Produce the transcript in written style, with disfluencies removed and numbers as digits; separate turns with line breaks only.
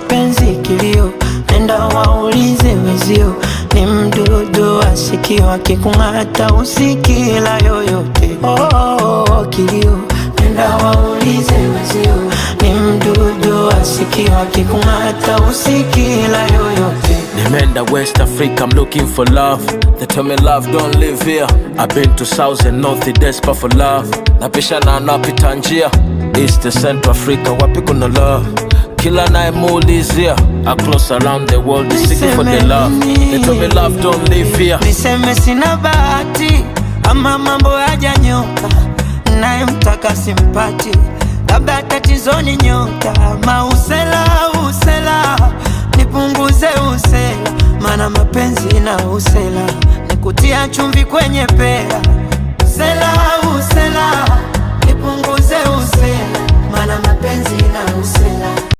mapenzi kilio, nenda waulize wezio. Ni mdudu asikiwa kikung'ata usikila yoyote. Kilio, nenda waulize wezio. Ni mdudu asikiwa kikung'ata usikila yoyote.
Nimeenda West Africa, I'm looking for love. They tell me love don't live here. I've been to South and North, desperate for love. Napisha na napita njia East to Central Africa, wapi kuna love? Kila nayemuulizia across around the world is seeking for the love. They tell me love don't live here.
Niseme sina bahati ama mambo hajanyoka, naye mtaka simpati, labda tatizo ni nyota. Mausela nipunguze usela, mana mapenzi na usela nikutia chumvi kwenye pea. Usela nipunguze usela, mana mapenzi na usela